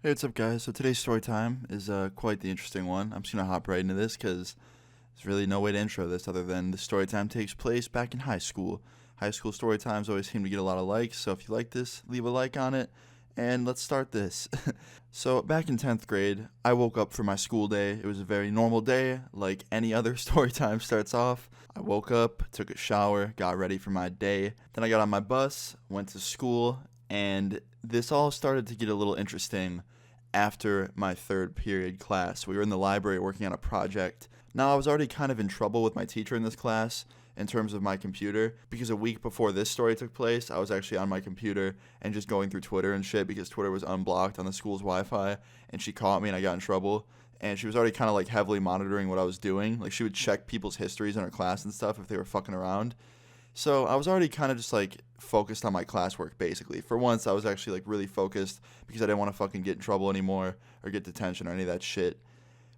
Hey, what's up, guys? So today's story time is quite the interesting one. I'm just gonna hop right into this because there's really no way to intro this other than the story time takes place back in high school. High school story times always seem to get a lot of likes, so if you like this, leave a like on it, and let's start this. So back in 10th grade, I woke up for my school day. It was a very normal day, like any other story time starts off. I woke up, took a shower, got ready for my day. Then I got on my bus, went to school, and this all started to get a little interesting after my third period class. We were in the library working on a project. Now, I was already kind of in trouble with my teacher in this class in terms of my computer because a week before this story took place, I was actually on my computer and just going through Twitter and shit because Twitter was unblocked on the school's Wi-Fi, and she caught me and I got in trouble. And she was already kind of like heavily monitoring what I was doing. Like, she would check people's histories in her class and stuff if they were fucking around. So I was already kind of just like focused on my classwork basically. For once, I was actually like really focused because I didn't want to fucking get in trouble anymore or get detention or any of that shit.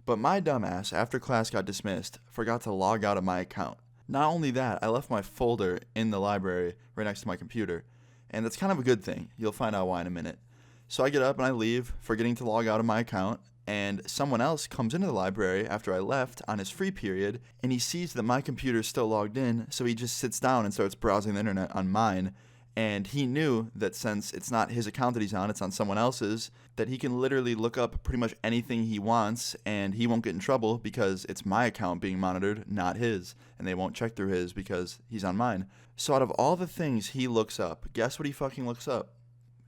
But my dumbass, after class got dismissed, forgot to log out of my account. Not only that, I left my folder in the library right next to my computer. And that's kind of a good thing. You'll find out why in a minute. So I get up and I leave, forgetting to log out of my account, and someone else comes into the library after I left on his free period, and he sees that my computer is still logged in, so he just sits down and starts browsing the internet on mine. And he knew that since it's not his account that he's on, it's on someone else's, that he can literally look up pretty much anything he wants and he won't get in trouble because it's my account being monitored, not his. And they won't check through his because he's on mine. So out of all the things he looks up, guess what he fucking looks up?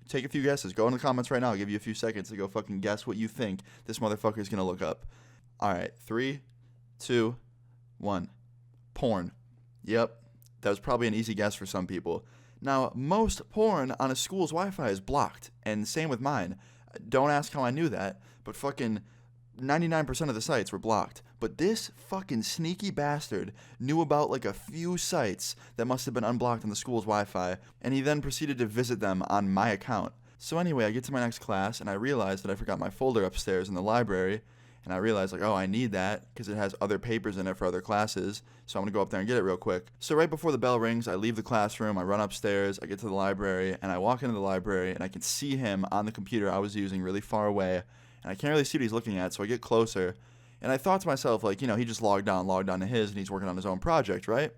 Take a few guesses. Go in the comments right now. I'll give you a few seconds to go fucking guess what you think this motherfucker is going to look up. All right. 3, 2, 1. Porn. Yep. That was probably an easy guess for some people. Now, most porn on a school's Wi-Fi is blocked, and same with mine. Don't ask how I knew that, but fucking 99% of the sites were blocked. But this fucking sneaky bastard knew about like a few sites that must have been unblocked on the school's Wi-Fi, and he then proceeded to visit them on my account. So anyway, I get to my next class, and I realize that I forgot my folder upstairs in the library, and I realized, like, oh, I need that because it has other papers in it for other classes. So I'm going to go up there and get it real quick. So right before the bell rings, I leave the classroom, I run upstairs, I get to the library, and I walk into the library, and I can see him on the computer I was using really far away. And I can't really see what he's looking at, so I get closer. And I thought to myself, like, he just logged on to his, and he's working on his own project, right?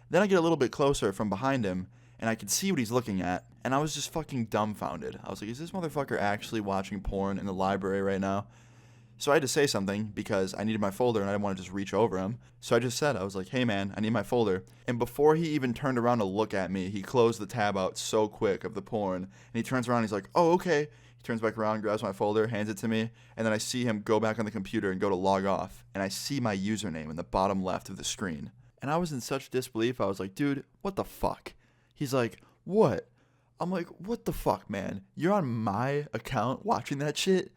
Then I get a little bit closer from behind him, and I can see what he's looking at, and I was just fucking dumbfounded. I was like, is this motherfucker actually watching porn in the library right now? So I had to say something because I needed my folder and I didn't want to just reach over him. So I just said, I was like, hey man, I need my folder. And before he even turned around to look at me, he closed the tab out so quick of the porn. And he turns around and he's like, oh, okay. He turns back around, grabs my folder, hands it to me. And then I see him go back on the computer and go to log off. And I see my username in the bottom left of the screen. And I was in such disbelief. I was like, dude, what the fuck? He's like, what? I'm like, what the fuck, man? You're on my account watching that shit?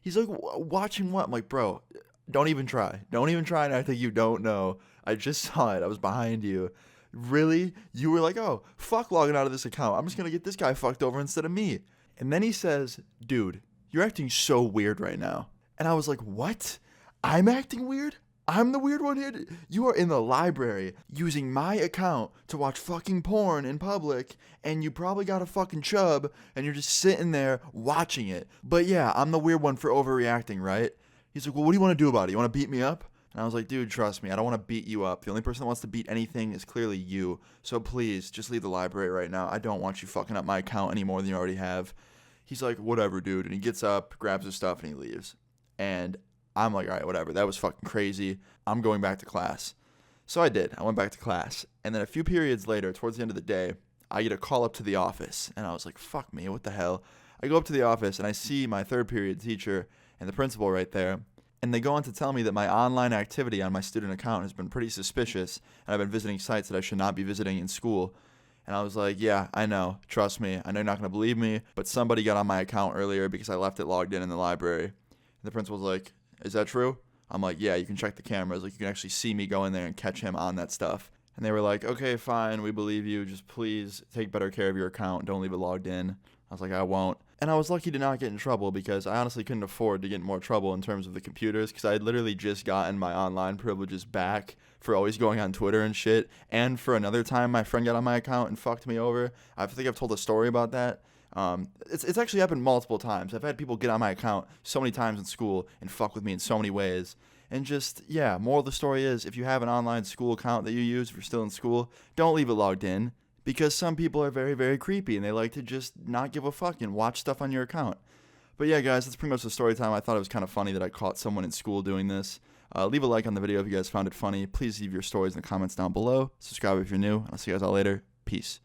He's like, watching what? I'm like, bro, don't even try. Don't even try and act like you don't know. I just saw it. I was behind you. Really? You were like, oh, fuck logging out of this account. I'm just going to get this guy fucked over instead of me. And then he says, dude, you're acting so weird right now. And I was like, what? I'm acting weird? I'm the weird one here? You are in the library using my account to watch fucking porn in public, and you probably got a fucking chub, and you're just sitting there watching it. But yeah, I'm the weird one for overreacting, right? He's like, well, what do you want to do about it? You want to beat me up? And I was like, dude, trust me, I don't want to beat you up. The only person that wants to beat anything is clearly you. So please, just leave the library right now. I don't want you fucking up my account any more than you already have. He's like, whatever, dude. And he gets up, grabs his stuff, and he leaves. And I'm like, all right, whatever. That was fucking crazy. I'm going back to class. So I did. I went back to class. And then a few periods later, towards the end of the day, I get a call up to the office. And I was like, fuck me, what the hell? I go up to the office and I see my third period teacher and the principal right there. And they go on to tell me that my online activity on my student account has been pretty suspicious. And I've been visiting sites that I should not be visiting in school. And I was like, yeah, I know. Trust me. I know you're not going to believe me. But somebody got on my account earlier because I left it logged in the library. And the principal's like, is that true? I'm like, yeah, you can check the cameras. Like, you can actually see me go in there and catch him on that stuff. And they were like, okay, fine, we believe you. Just please take better care of your account. Don't leave it logged in. I was like, I won't. And I was lucky to not get in trouble because I honestly couldn't afford to get in more trouble in terms of the computers because I had literally just gotten my online privileges back for always going on Twitter and shit. And for another time, my friend got on my account and fucked me over. I think I've told a story about that. It's actually happened multiple times. I've had people get on my account so many times in school and fuck with me in so many ways. And just, yeah, moral of the story is, if you have an online school account that you use, if you're still in school, don't leave it logged in, because some people are very, very creepy and they like to just not give a fuck and watch stuff on your account. But yeah, guys, that's pretty much the story time. I thought it was kind of funny that I caught someone in school doing this. Leave a like on the video if you guys found it funny. Please leave your stories in the comments down below. Subscribe if you're new. I'll see you guys all later. Peace.